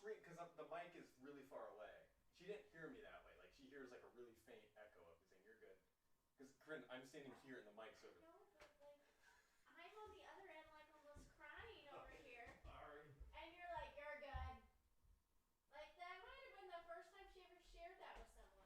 scream because the mic is really far away. She didn't hear me that way. Like she hears like a really faint echo of me saying, "You're good." Because Corinne, I'm standing here and the mic's over. No, but like I'm on the other end, like almost crying over here, Sorry. and you're like, "You're good." Like that might have been the first time she ever shared that with someone.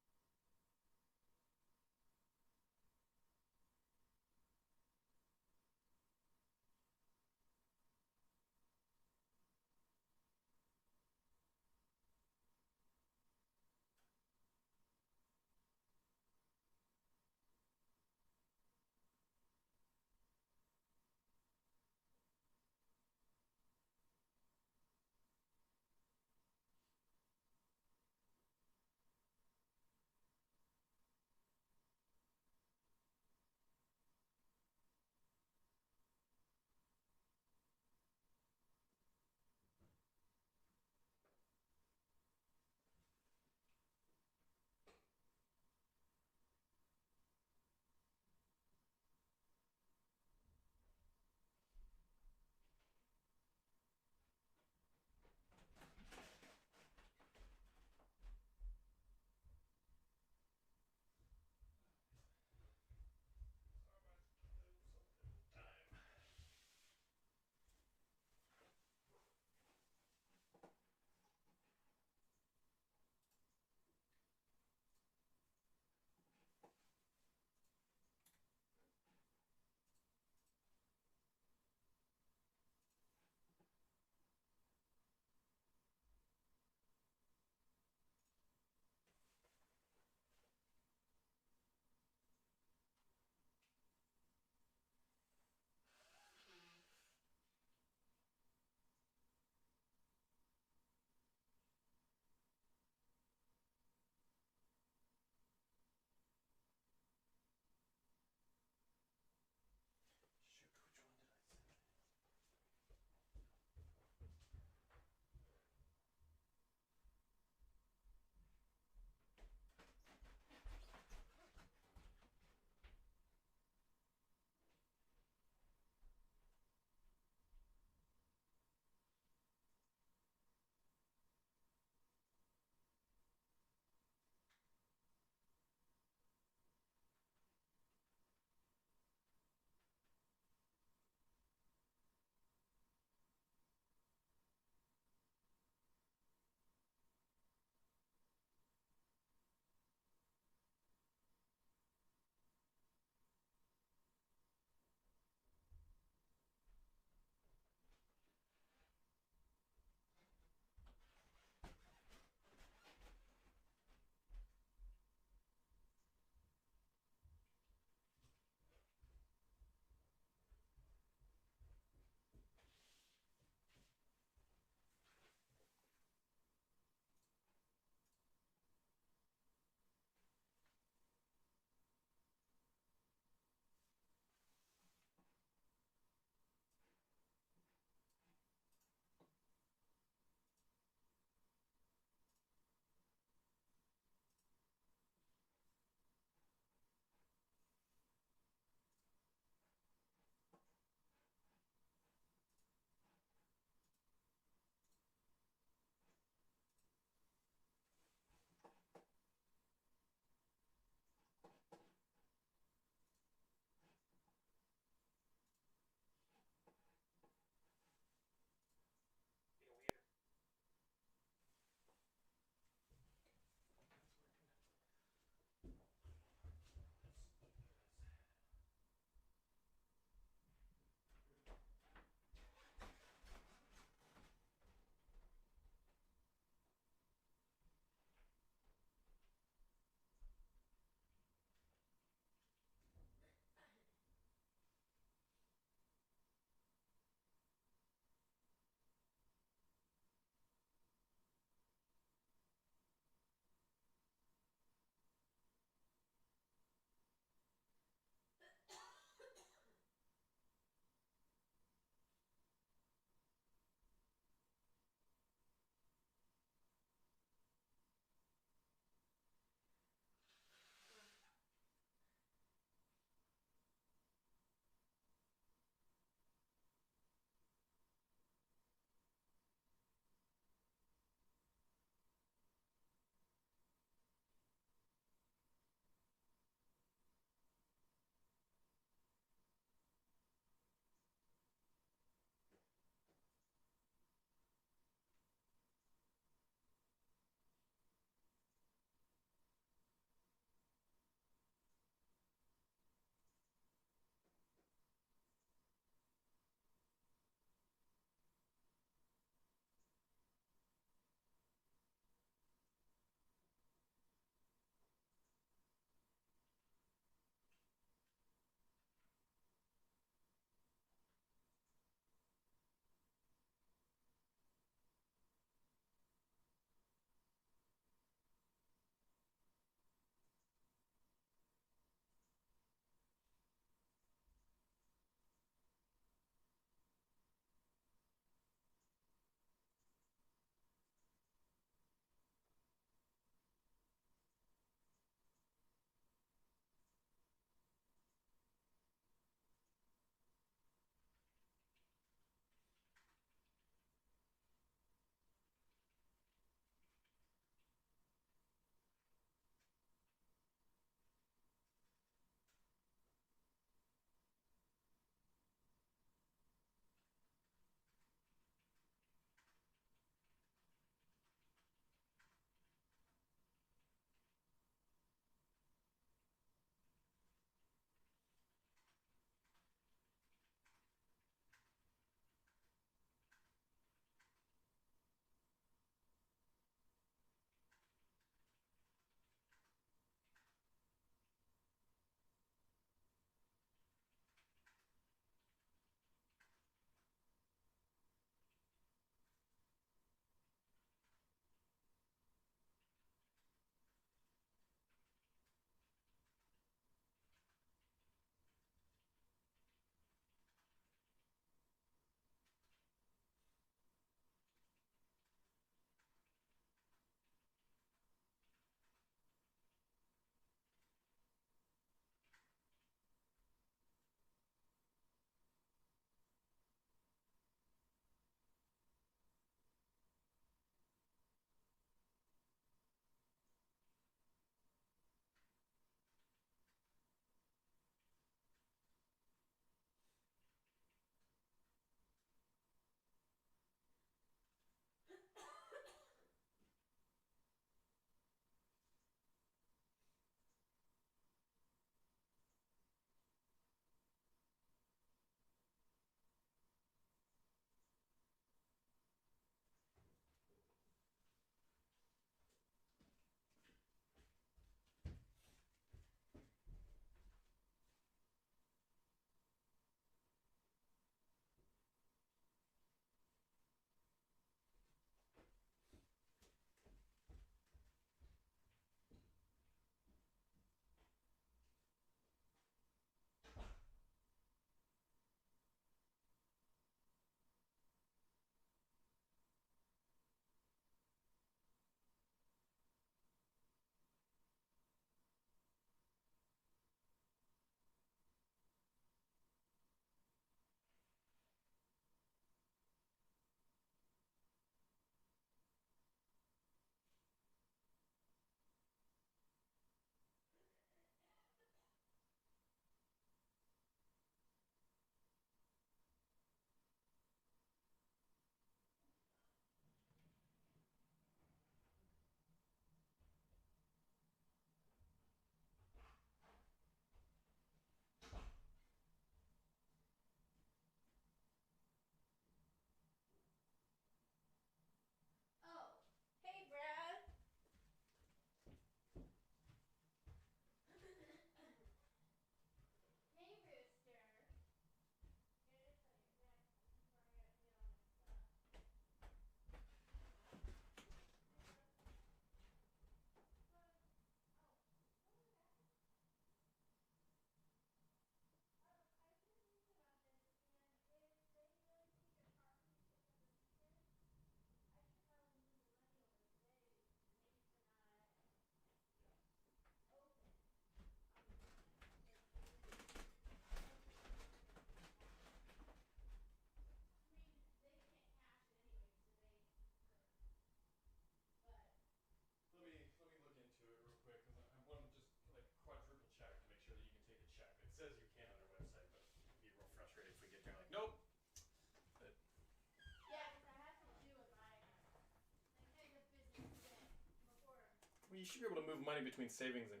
you should be able to move money between savings and.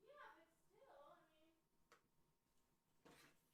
Yeah, but still, I mean. Welcome, everyone. How are you doing today?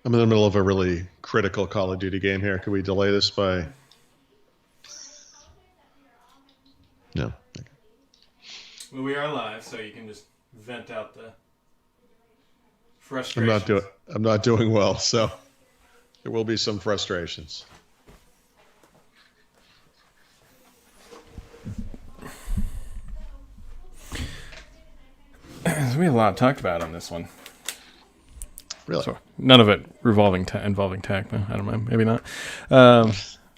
I'm in the middle of a really critical Call of Duty game here. Could we delay this by? No. Okay. Well, we are live, so you can just vent out the I'm frustrations. not doing well, so there will be some frustrations. We have a lot talked about on this one. Really? So none of it involving tech. No, I don't know. Maybe not.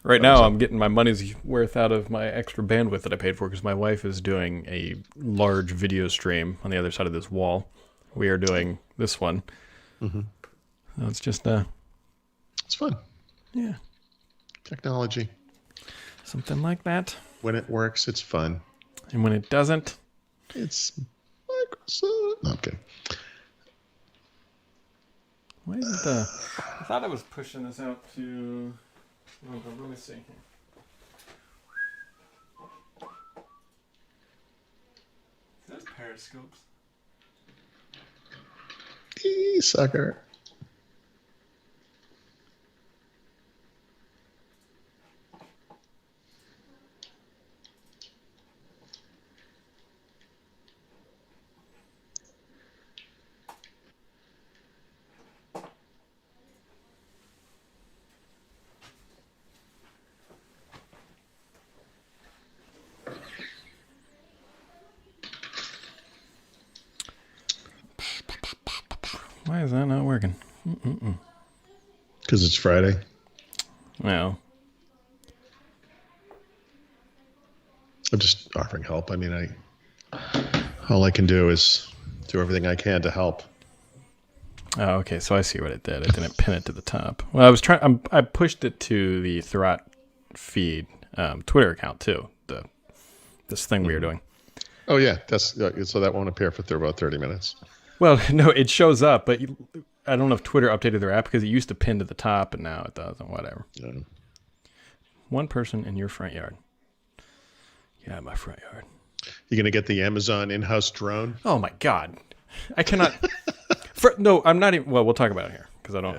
Right now, I'm getting my money's worth out of my extra bandwidth that I paid for because my wife is doing a large video stream on the other side of this wall. We are doing this one. Mm-hmm. So it's just it's fun. Yeah. Technology. Something like that. When it works, it's fun. And when it doesn't, it's Microsoft. No, I'm kidding. Why is it the? I thought I was pushing this out to. Oh, let me see. There's periscopes. Sucker. Why is that not working? Because it's Friday. Well, I'm just offering help. I mean, all I can do is do everything I can to help. oh, okay. So I see what it did. It didn't pin it to the top. Well, I was trying. I pushed it to the Thurrott feed Twitter account too. This thing we were doing. Oh yeah, that's so that won't appear for about 30 minutes. Well, no, it shows up, but I don't know if Twitter updated their app because it used to pin to the top, and now it doesn't. Whatever. Yeah. One person in your front yard. Yeah, my front yard. You gonna get the Amazon in-house drone? Oh my God, I cannot. No, I'm not even. Well, we'll talk about it here because I don't.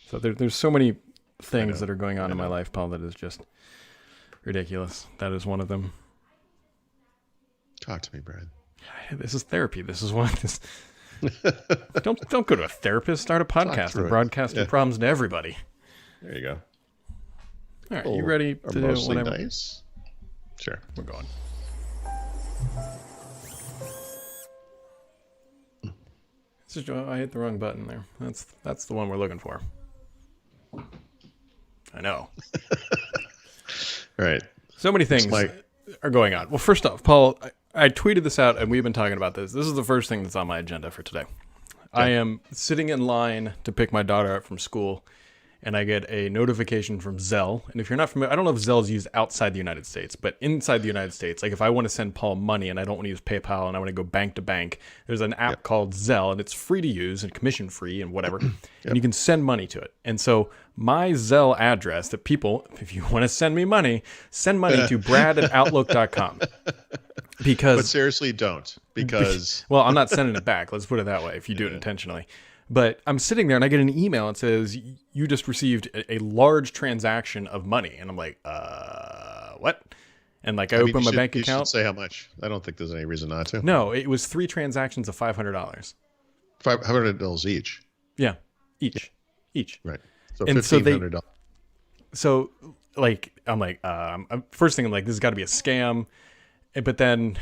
So there's so many things know. that are going on I in my know. life, Paul, that is just ridiculous. That is one of them. Talk to me, Brad. This is therapy. This is one. Don't go to a therapist. Start a podcast through and it. broadcast your Yeah. problems to everybody. There you go. All right, you ready Are to do mostly whatever? nice. Sure. We're going. This is, I hit the wrong button there. That's the one we're looking for. I know. All right. So many things are going on. Well, first off, Paul, I tweeted this out, and we've been talking about this. This is the first thing that's on my agenda for today. I am sitting in line to pick my daughter up from school, and I get a notification from Zelle. And if you're not familiar, I don't know if Zelle is used outside the United States, but inside the United States, like if I want to send Paul money and I don't want to use PayPal and I want to go bank to bank, there's an app called Zelle, and it's free to use and commission free and whatever. And you can send money to it. And so my Zelle address that people, if you want to send me money, send money to brad@outlook.com. But Because, seriously, don't. Because well, I'm not sending it back. Let's put it that way if you do it intentionally. But I'm sitting there and I get an email that says, you just received a large transaction of money. And I'm like, what? And like I I mean, open my bank you should account. say how much. I don't think there's any reason not to. No, it was 3 transactions of $500. $500 each. Yeah, each. Right. So And so they- $1,500. So like, I'm like, first thing I'm like, this has got to be a scam. But then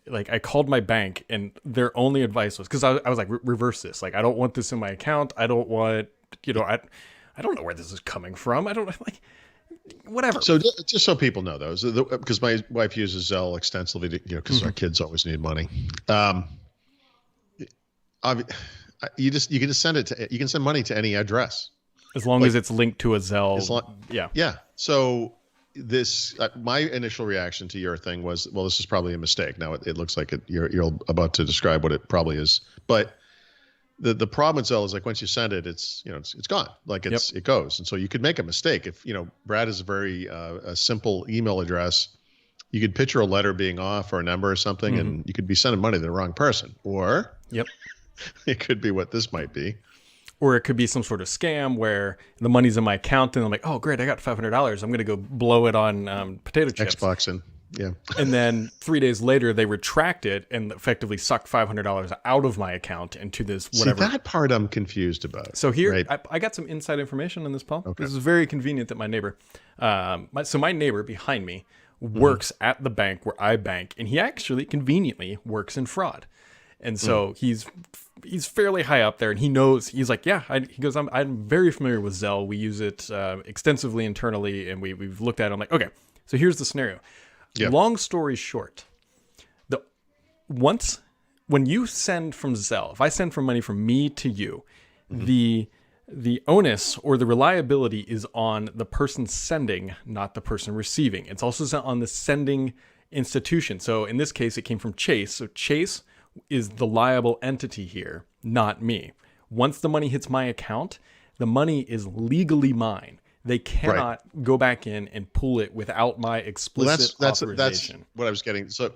like I called my bank and their only advice was, because I was like, reverse this. Like, I don't want this in my account. I don't want, I don't know where this is coming from. I don't like, whatever. So just so people know, though, because my wife uses Zelle extensively, because our kids always need money. You can just send it to. You can send money to any address. As long as it's linked to a Zelle. Yeah. Yeah. So this, my initial reaction to your thing was, well, this is probably a mistake. Now it looks like you're about to describe what it probably is, but the problem with Zelle is like once you send it, it's gone. Like it goes, and so you could make a mistake if Brad is a very a simple email address. You could picture a letter being off or a number or something, and you could be sending money to the wrong person, or it could be what this might be. Or it could be some sort of scam where the money's in my account and I'm like, oh, great, I got $500. I'm going to go blow it on potato chips. Xbox and And then 3 days later, they retract it and effectively suck $500 out of my account into this whatever. See, that part I'm confused about. So here, right? I got some inside information on this, Paul. Okay. This is very convenient that my neighbor, my neighbor behind me works at the bank where I bank, and he actually conveniently works in fraud. And so he's fairly high up there, and he knows. He's like, yeah. He goes, I'm very familiar with Zelle. We use it extensively internally, and we've looked at it. I'm like, okay. So here's the scenario. Yeah. Long story short, when you send from Zelle, if I send from money from me to you, the onus or the reliability is on the person sending, not the person receiving. It's also on the sending institution. So in this case, it came from Chase. So Chase is the liable entity here, not me. Once the money hits my account, the money is legally mine. They cannot go back in and pull it without my explicit authorization. That's what I was getting. So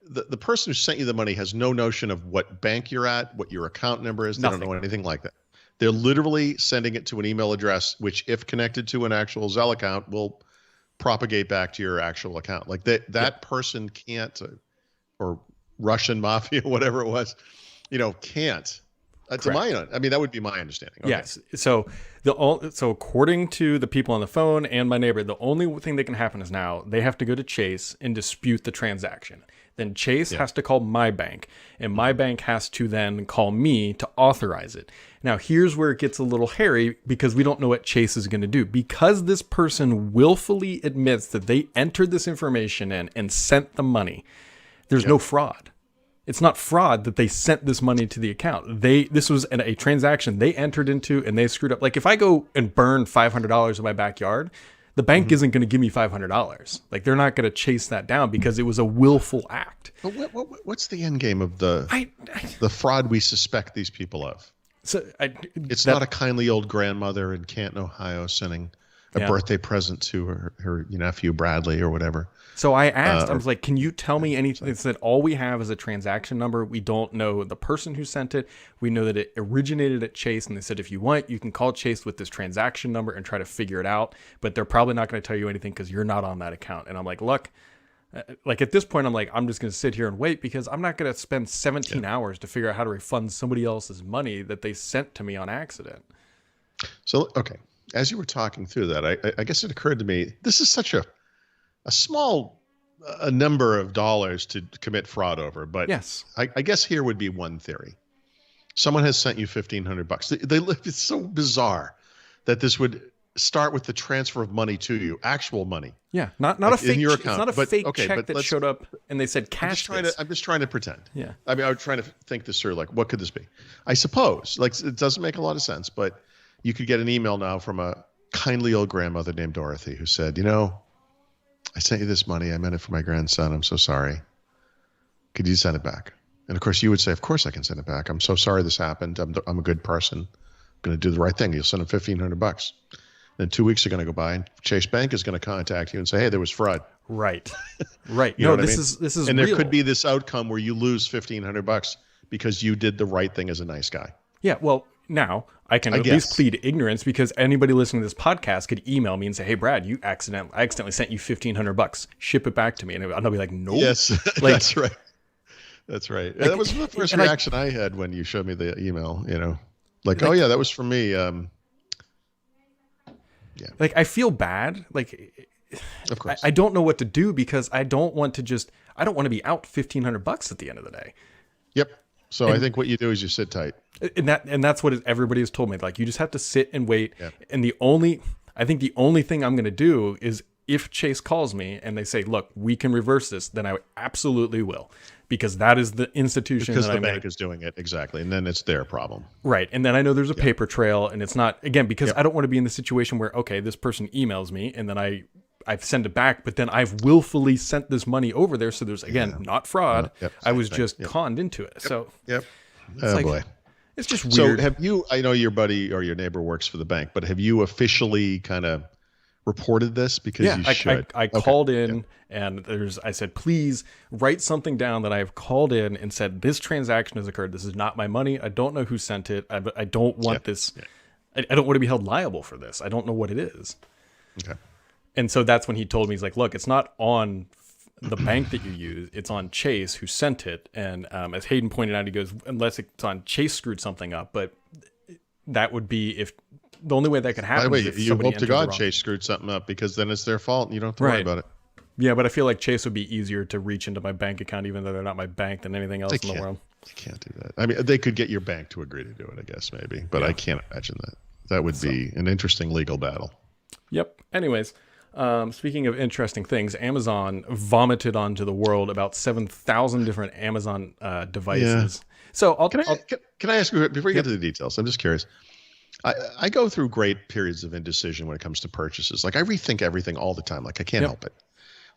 the person who sent you the money has no notion of what bank you're at, what your account number is. They don't know anything like that. They're literally sending it to an email address, which if connected to an actual Zelle account will propagate back to your actual account. Like that person can't, or Russian mafia, whatever it was, can't. To that would be my understanding. Okay. Yes. So according to the people on the phone and my neighbor, the only thing that can happen is now they have to go to Chase and dispute the transaction. Then Chase has to call my bank, and my bank has to then call me to authorize it. Now, here's where it gets a little hairy because we don't know what Chase is going to do. Because this person willfully admits that they entered this information in and sent the money, there's no fraud. It's not fraud that they sent this money to the account. This was a transaction they entered into and they screwed up. Like if I go and burn $500 in my backyard, the bank isn't going to give me $500. Like they're not going to chase that down because it was a willful act. But what's the end game of the fraud we suspect these people of? So it's not a kindly old grandmother in Canton, Ohio, sending a Yeah. birthday present to her nephew Bradley or whatever. So I asked, I was like, can you tell me anything? It said, all we have is a transaction number. We don't know the person who sent it. We know that it originated at Chase. And they said, if you want, you can call Chase with this transaction number and try to figure it out. But they're probably not going to tell you anything because you're not on that account. And I'm like, look, like at this point, I'm like, I'm just going to sit here and wait because I'm not going to spend 17 hours to figure out how to refund somebody else's money that they sent to me on accident. So, okay. As you were talking through that, I guess it occurred to me, this is such a small number of dollars to commit fraud over, but Yes. I guess here would be one theory. Someone has sent you $1,500. It's so bizarre that this would start with the transfer of money to you, actual money. Yeah. Not Like a fake in your It's account. not a But, fake okay, check but that let's- showed up and they said cash this. I'm just trying to pretend. Yeah. I mean, I was trying to think this through. Like, what could this be? I suppose, like, it doesn't make a lot of sense, but you could get an email now from a kindly old grandmother named Dorothy who said, I sent you this money. I meant it for my grandson. I'm so sorry. Could you send it back? And of course, you would say, of course I can send it back. I'm so sorry this happened. I'm a good person. I'm going to do the right thing. You'll send him $1,500. Then 2 weeks are going to go by, and Chase Bank is going to contact you and say, hey, there was fraud. Right. Right. You know No, what I this mean? is And real. there could be this outcome where you lose $1,500 because you did the right thing as a nice guy. Yeah, well, now I can I at guess. least plead ignorance because anybody listening to this podcast could email me and say, "Hey, Brad, I accidentally sent you $1,500. Ship it back to me." And I'll be like, "Nope." Yes, Like- that's right. That's right. That was the first and I- reaction I had when you showed me the email, like, oh yeah, that was from me. Like I feel bad. Like Of course. I don't know what to do because I don't want to be out $1,500 at the end of the day. Yep. So I think what you do is you sit tight. And that's what everybody has told me. Like you just have to sit and wait. Yeah. And I think the only thing I'm going to do is if Chase calls me and they say, "Look, we can reverse this," then I absolutely will, because that is the institution Because that the I'm bank is doing it. Exactly. And then it's their problem. right. And then I know there's a paper trail, and it's not again because I don't want to be in the situation where okay, this person emails me and then I send it back, but then I've willfully sent this money over there. So there's again not fraud. Yep, I same was thing. just Yep. conned into it. So Yep. Oh like- boy. it's just So weird. have you, I know your buddy or your neighbor works for the bank, but have you officially kind of reported this? Because Yeah, you I should. I Okay. called in and I said, please write something down that I have called in and said, this transaction has occurred. This is not my money. I don't know who sent it. I don't want this. I don't want to be held liable for this. I don't know what it is. Okay. And so that's when he told me, he's like, look, it's not on the bank that you use. It's on Chase who sent it. And as Hayden pointed out, he goes, unless it's on Chase screwed something up. But that would be if the only way that could By happen the way, is if you somebody hope to entered the God wrong- Chase screwed something up, because then it's their fault and you don't have to worry Right. about it. Yeah, but I feel like Chase would be easier to reach into my bank account, even though they're not my bank, than anything else in the can't. world. You can't do that. I mean, they could get your bank to agree to do it, I guess, maybe. But I can't imagine that. That would be an interesting legal battle. Yep. Anyways, speaking of interesting things, Amazon vomited onto the world about 7,000 different Amazon devices. So Can I ask you, before you get to the details, I'm just curious. I go through great periods of indecision when it comes to purchases. Like I rethink everything all the time. Like I can't help it.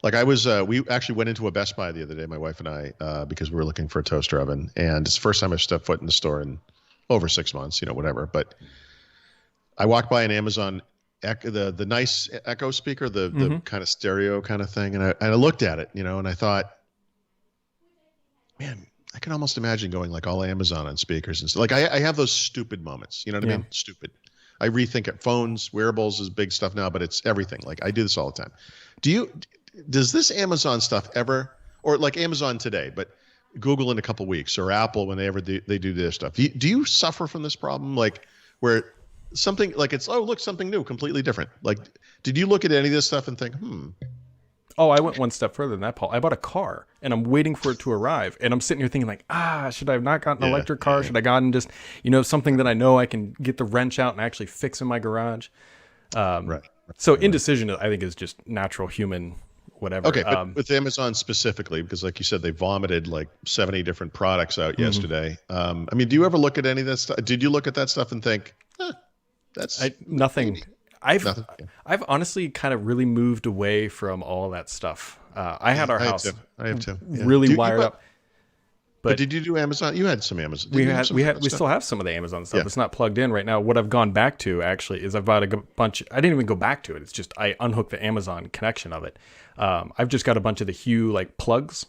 Like I was, we actually went into a Best Buy the other day, my wife and I, because we were looking for a toaster oven, and it's the first time I've stepped foot in the store in over 6 months, whatever. But I walked by an Amazon, the nice Echo speaker, the kind of stereo kind of thing, and I looked at it, and I thought, man, I can almost imagine going like all Amazon on speakers and stuff. Like I have those stupid moments, you know what I mean? Stupid. I rethink it. Phones, wearables is big stuff now, but it's everything. Like I do this all the time. Does this Amazon stuff ever, or like Amazon today, but Google in a couple weeks, or Apple whenever they do their stuff? Do you suffer from this problem? Like where something like it's, oh, look, something new, completely different. Like, did you look at any of this stuff and think, Oh, I went one step further than that, Paul. I bought a car and I'm waiting for it to arrive. And I'm sitting here thinking like, should I have not gotten an electric car? Should I gotten just, something that I know I can get the wrench out and actually fix in my garage? right. So indecision, I think, is just natural human whatever. Okay, but with Amazon specifically, because like you said, they vomited like 70 different products out yesterday. I mean, do you ever look at any of that stuff? Did you look at that stuff and think, that's nothing. I've honestly kind of really moved away from all that stuff. I had our house I have too. Yeah. really wired up. But did you do Amazon? You had some Amazon. We still have some of the Amazon stuff. Yeah. It's not plugged in right now. What I've gone back to actually is I've bought a bunch. I didn't even go back to it. It's just I unhooked the Amazon connection of it. I've just got a bunch of the Hue like plugs.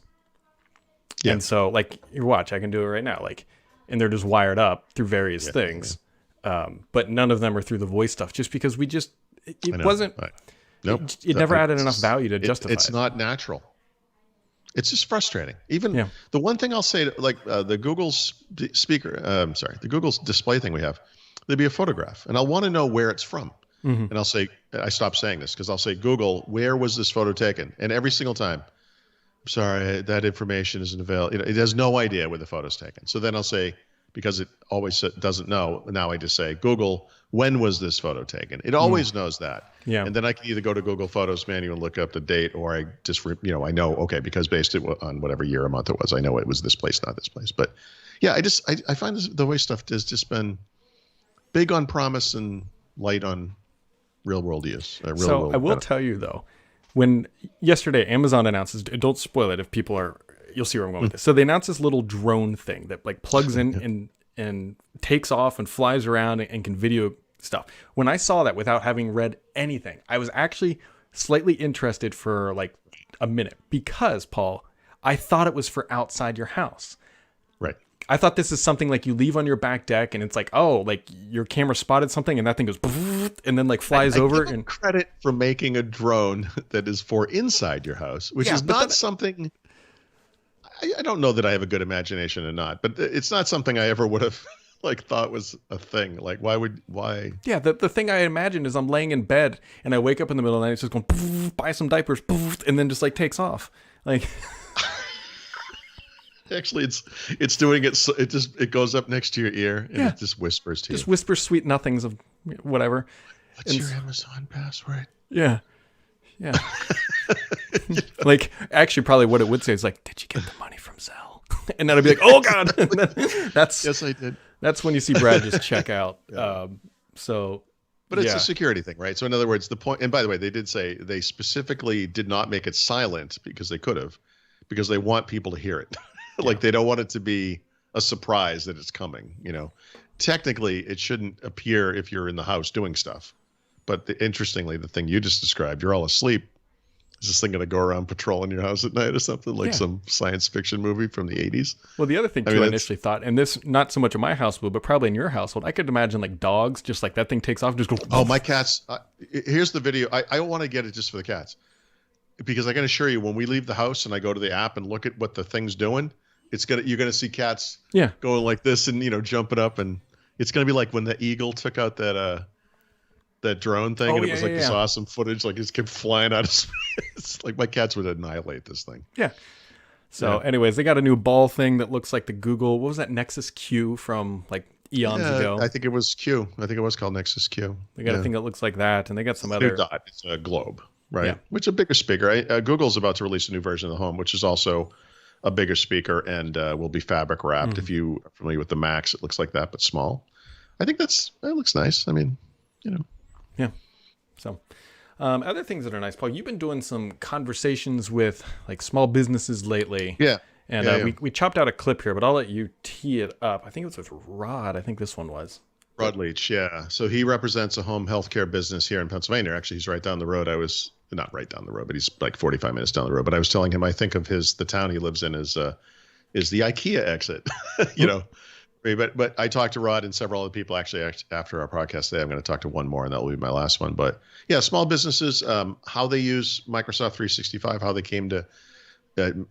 Yeah. And so like your watch, I can do it right now. Like, and they're just wired up through various things. But none of them are through the voice stuff just because it wasn't, Nope. it never added enough value to justify It's it. not natural. It's just frustrating. Even the one thing I'll say, like the Google's the Google's display thing we have, there'd be a photograph, and I'll want to know where it's from. And I'll say, I stopped saying this because I'll say, Google, where was this photo taken? And every single time, I'm sorry, that information isn't available. It has no idea where the photo's taken. So then I'll say, because it always doesn't know, now I just say, Google, when was this photo taken? It always knows that. Yeah. And then I can either go to Google Photos menu and look up the date, or I just, I know, okay, because based on whatever year or month it was, I know it was this place, not this place. But yeah, I find the way stuff has just been big on promise and light on real world use. I will tell you though, when yesterday Amazon announces, don't spoil it if people are, you'll see where I'm going with this. So they announced this little drone thing that like plugs in and takes off and flies around and can video stuff. When I saw that without having read anything, I was actually slightly interested for like a minute because, Paul, I thought it was for outside your house. Right. I thought this is something like you leave on your back deck and it's like, oh, like your camera spotted something and that thing goes and then like flies over. Give and credit for making a drone that is for inside your house, which is not something. I don't know that I have a good imagination or not, but it's not something I ever would have like thought was a thing. Like, why? Yeah, the thing I imagine is I'm laying in bed and I wake up in the middle of the night, it's just going, buy some diapers, and then just like takes off. Like, actually, it's doing it. So it goes up next to your ear and it just whispers to you. Just whispers sweet nothings of whatever. What's your Amazon password? Yeah. Yeah. Like, actually, probably what it would say is like, did you get the money from Zelle? And then I'd be like, oh God. Yes, I did. That's when you see Brad just check out. But it's a security thing, right? So in other words, the point, and by the way, they did say they specifically did not make it silent because they could have, because they want people to hear it. Like they don't want it to be a surprise that it's coming. Technically it shouldn't appear if you're in the house doing stuff. But interestingly, the thing you just described, you're all asleep. Is this thing going to go around patrolling your house at night or something like some science fiction movie from the 80s? Well, the other thing too, I initially thought, and this not so much in my household, but probably in your household, I could imagine like dogs, just like that thing takes off, just go. Oh, my cats! Here's the video. I want to get it just for the cats, because I can assure you, when we leave the house and I go to the app and look at what the thing's doing, you're gonna see cats going like this and jumping up, and it's gonna be like when the eagle took out that drone thing, and it was like this awesome footage, like it just kept flying out of space. Like my cats would annihilate this thing. Yeah. So anyways, they got a new ball thing that looks like the Google, what was that, Nexus Q from like eons ago? I think it was Q. I think it was called Nexus Q. They got a thing that looks like that, and they got some other... dot. It's a globe, right? Yeah. Which is a bigger speaker. Google's about to release a new version of the Home, which is also a bigger speaker and will be fabric wrapped. If you are familiar with the Max, it looks like that, but small. I think that looks nice. I mean, Yeah. So, other things that are nice, Paul, you've been doing some conversations with like small businesses lately. Yeah. And we chopped out a clip here, but I'll let you tee it up. I think it was with Rod. I think this one was. Rod Leach, yeah. So he represents a home healthcare business here in Pennsylvania. Actually, he's right down the road. I was not right down the road, but he's like 45 minutes down the road. But I was telling him, I think of the town he lives in is the IKEA exit, But I talked to Rod and several other people actually after our podcast today. I'm going to talk to one more, and that will be my last one. But yeah, small businesses, how they use Microsoft 365, how they came to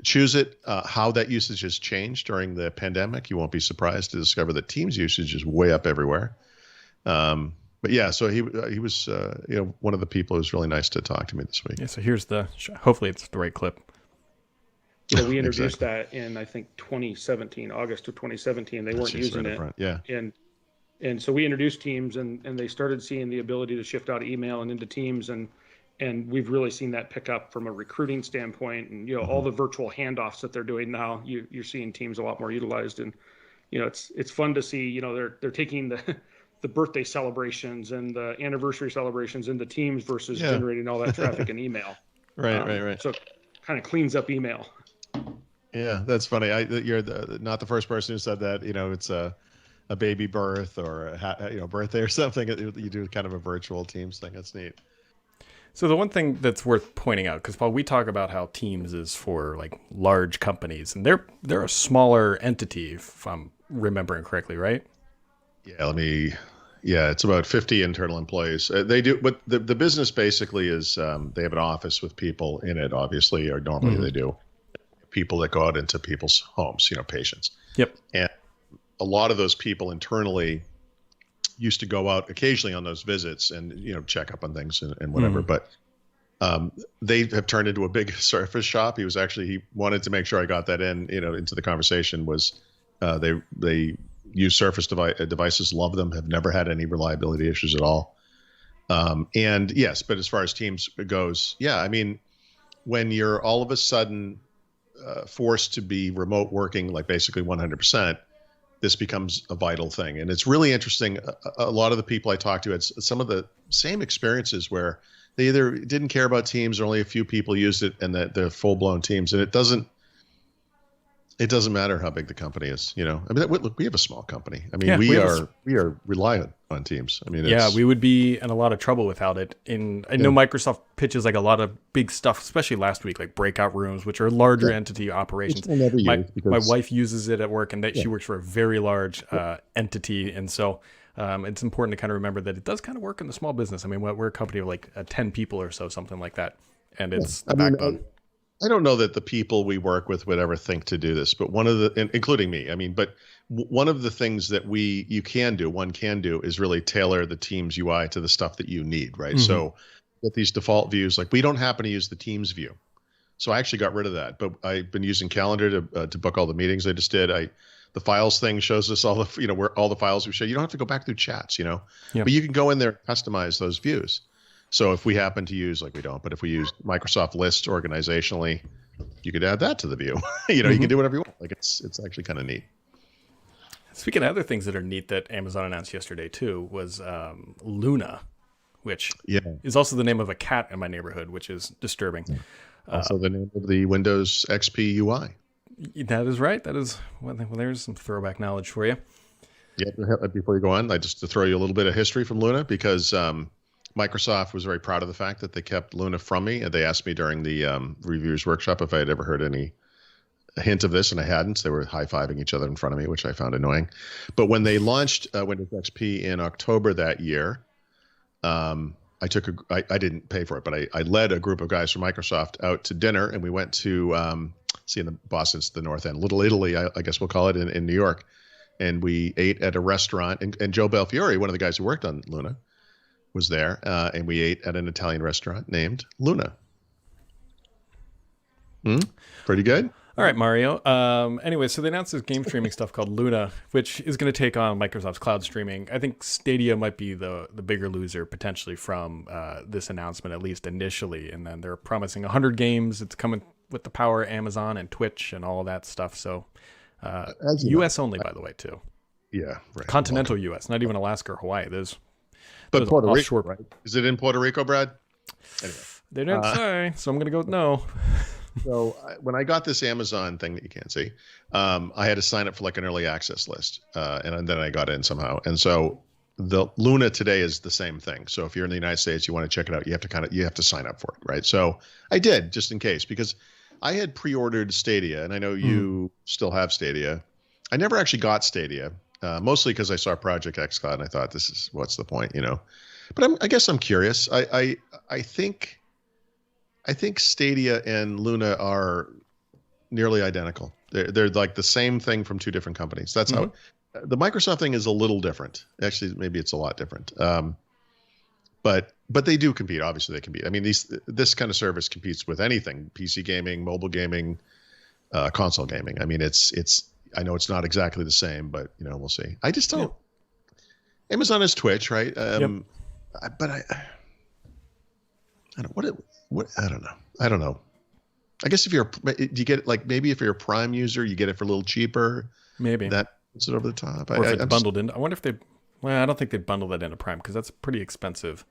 choose it, how that usage has changed during the pandemic. You won't be surprised to discover that Teams usage is way up everywhere. But yeah, so he was one of the people who was really nice to talk to me this week. Yeah. So here's hopefully it's the right clip. We introduced that in, I think, 2017, August of 2017. They weren't using it. Yeah. And so we introduced Teams, and they started seeing the ability to shift out email and into Teams. And we've really seen that pick up from a recruiting standpoint. And, all the virtual handoffs that they're doing now, you're seeing Teams a lot more utilized. And, it's fun to see, they're taking the birthday celebrations and the anniversary celebrations into Teams versus generating all that traffic in email. Right. So it kind of cleans up email. Yeah, that's funny. You're not the first person who said that. It's a baby birth or birthday or something. You do kind of a virtual Teams thing. That's neat. So the one thing that's worth pointing out, because Paul, we talk about how Teams is for like large companies, and they're a smaller entity, if I'm remembering correctly, right? Yeah, yeah, it's about 50 internal employees. They do, but the business basically is they have an office with people in it, obviously, or normally they do. People that go out into people's homes, patients. Yep. And a lot of those people internally used to go out occasionally on those visits and, check up on things and whatever. But they have turned into a big Surface shop. He wanted to make sure I got that into the conversation was they use Surface devices, love them, have never had any reliability issues at all. And yes, but as far as Teams goes, yeah, I mean, when you're all of a sudden forced to be remote working, like basically 100%, this becomes a vital thing. And it's really interesting. A lot of the people I talked to had some of the same experiences where they either didn't care about Teams or only a few people used it and that they're full-blown Teams. And it doesn't matter how big the company is, I mean, look, we have a small company. I mean, we are reliant on Teams. I mean, we would be in a lot of trouble without it. I know Microsoft pitches like a lot of big stuff, especially last week, like breakout rooms, which are larger entity operations. My wife uses it at work, and she works for a very large entity, and so it's important to kind of remember that it does kind of work in the small business. I mean, we're a company of like 10 people or so, something like that, and it's the backbone. I don't know that the people we work with would ever think to do this, but including me, I mean, but one of the things that one can do is really tailor the Teams UI to the stuff that you need, right? So with these default views, like we don't happen to use the Teams view. So I actually got rid of that, but I've been using Calendar to book all the meetings I just did. The files thing shows us all the, where all the files we show. You don't have to go back through chats, but you can go in there and customize those views. So if we happen to use, like we don't, but if we use Microsoft Lists organizationally, you could add that to the view. You can do whatever you want. Like it's actually kind of neat. Speaking of other things that are neat that Amazon announced yesterday too was Luna, which is also the name of a cat in my neighborhood, which is disturbing. Also the name of the Windows XP UI. That is right. That is, well, there's some throwback knowledge for you. Yeah. Before you go on, just to throw you a little bit of history from Luna, because Microsoft was very proud of the fact that they kept Luna from me. And they asked me during the reviewers workshop if I had ever heard any hint of this, and I hadn't. They were high-fiving each other in front of me, which I found annoying. But when they launched Windows XP in October that year, I didn't pay for it, but I led a group of guys from Microsoft out to dinner, and we went to in the Boston's the North End, Little Italy, I guess we'll call it, in New York. And we ate at a restaurant, and Joe Belfiore, one of the guys who worked on Luna, was there, and we ate at an Italian restaurant named Luna. Pretty good. All right, Mario. Anyway, so they announced this game streaming stuff called Luna, which is going to take on Microsoft's cloud streaming. I think Stadia might be the bigger loser potentially from this announcement, at least initially. And then they're promising 100 games. It's coming with the power of Amazon and Twitch and all of that stuff. So U.S. only, by the way, too. Yeah, right. Continental U.S., not even Alaska or Hawaii. But Puerto Rico, right? Is it in Puerto Rico, Brad? Anyway. They didn't say, so I'm going to go with no. So when I got this Amazon thing that you can't see, I had to sign up for like an early access list, and then I got in somehow. And so the Luna today is the same thing. So if you're in the United States, you want to check it out, you have to sign up for it, right? So I did, just in case, because I had pre-ordered Stadia, and I know you still have Stadia. I never actually got Stadia. Mostly because I saw Project xCloud and I thought, what's the point, But I guess I'm curious. I think Stadia and Luna are nearly identical. They're like the same thing from two different companies. That's how the Microsoft thing is a little different. Actually, maybe it's a lot different. But they do compete. Obviously, they compete. I mean, this kind of service competes with anything: PC gaming, mobile gaming, console gaming. I mean, it's. I know it's not exactly the same, but we'll see. I just don't. Yeah. Amazon is Twitch, right? But I don't. I don't know. I don't know. I guess do you get it, like maybe if you're a Prime user, you get it for a little cheaper. Maybe that puts it over the top. Or if it's bundled in. I wonder if they. Well, I don't think they'd bundle that into Prime because that's pretty expensive.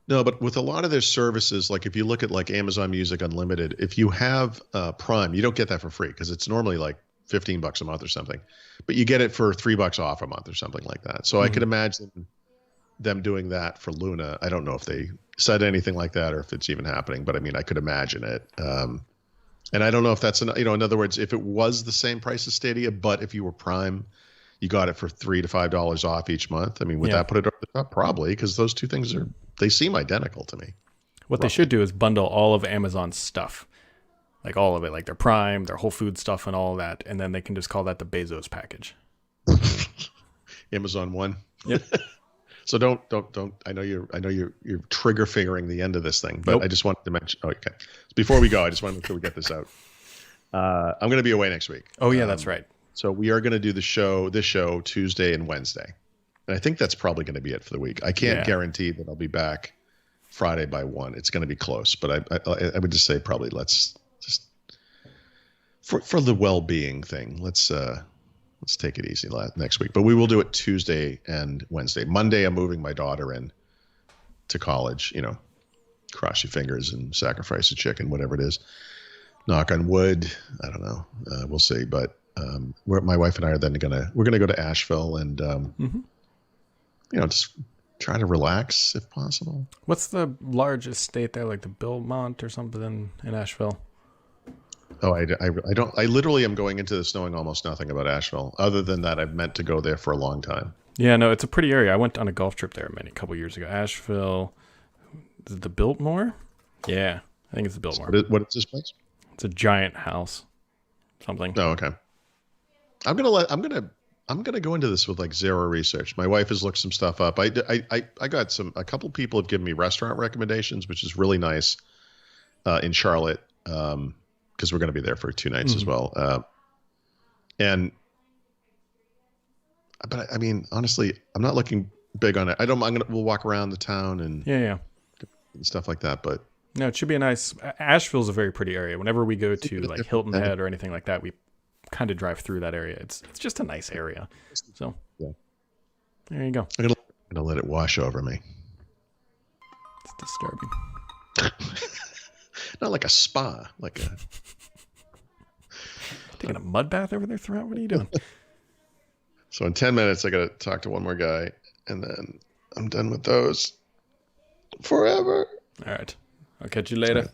No, but with a lot of their services, like if you look at like Amazon Music Unlimited, if you have Prime, you don't get that for free because it's normally like $15 a month or something, but you get it for $3 off a month or something like that. So I could imagine them doing that for Luna. I don't know if they said anything like that or if it's even happening, but I mean, I could imagine it. And I don't know if that's, in other words, if it was the same price as Stadia, but if you were Prime, you got it for $3 to $5 off each month. I mean, would that put it over the top? Probably, because those two things they seem identical to me. What they should do is bundle all of Amazon's stuff, like all of it, like their Prime, their Whole Food stuff, and all that, and then they can just call that the Bezos package. Amazon One. Yep. So don't. I know you're trigger fingering the end of this thing, but I just wanted to mention. Oh, okay. Before we go, I just want to make sure we get this out. I'm going to be away next week. Oh yeah, that's right. So we are going to do this show Tuesday and Wednesday, and I think that's probably going to be it for the week. I can't guarantee that I'll be back Friday by 1. It's going to be close, but I would just say probably let's just for the well-being thing. Let's take it easy next week. But we will do it Tuesday and Wednesday. Monday, I'm moving my daughter in to college. Cross your fingers and sacrifice a chicken, whatever it is. Knock on wood. I don't know. We'll see. But my wife and I are then we're gonna go to Asheville and just try to relax if possible. What's the largest state there, like the Biltmont or something in Asheville? Oh, I don't. I literally am going into this knowing almost nothing about Asheville. Other than that, I've meant to go there for a long time. Yeah, no, it's a pretty area. I went on a golf trip there a couple years ago. Asheville, is it the Biltmore? Yeah, I think it's the Biltmore. What is this place? It's a giant house, something. Oh, okay. I'm gonna go into this with like zero research. My wife has looked some stuff up. I got a couple people have given me restaurant recommendations, which is really nice in Charlotte. Because we're going to be there for 2 nights as well. But I mean, honestly, I'm not looking big on it. We'll walk around the town and and stuff like that. But no, it should be a nice. Asheville's a very pretty area. Whenever we go to like Hilton Head or anything like that, we kind of drive through that area. It's just a nice area. So there you go. I'm gonna let it wash over me. It's disturbing. Not like a spa, like a taking a mud bath over there throughout. What are you doing? So in 10 minutes, I got to talk to one more guy, and then I'm done with those forever. All right. I'll catch you later.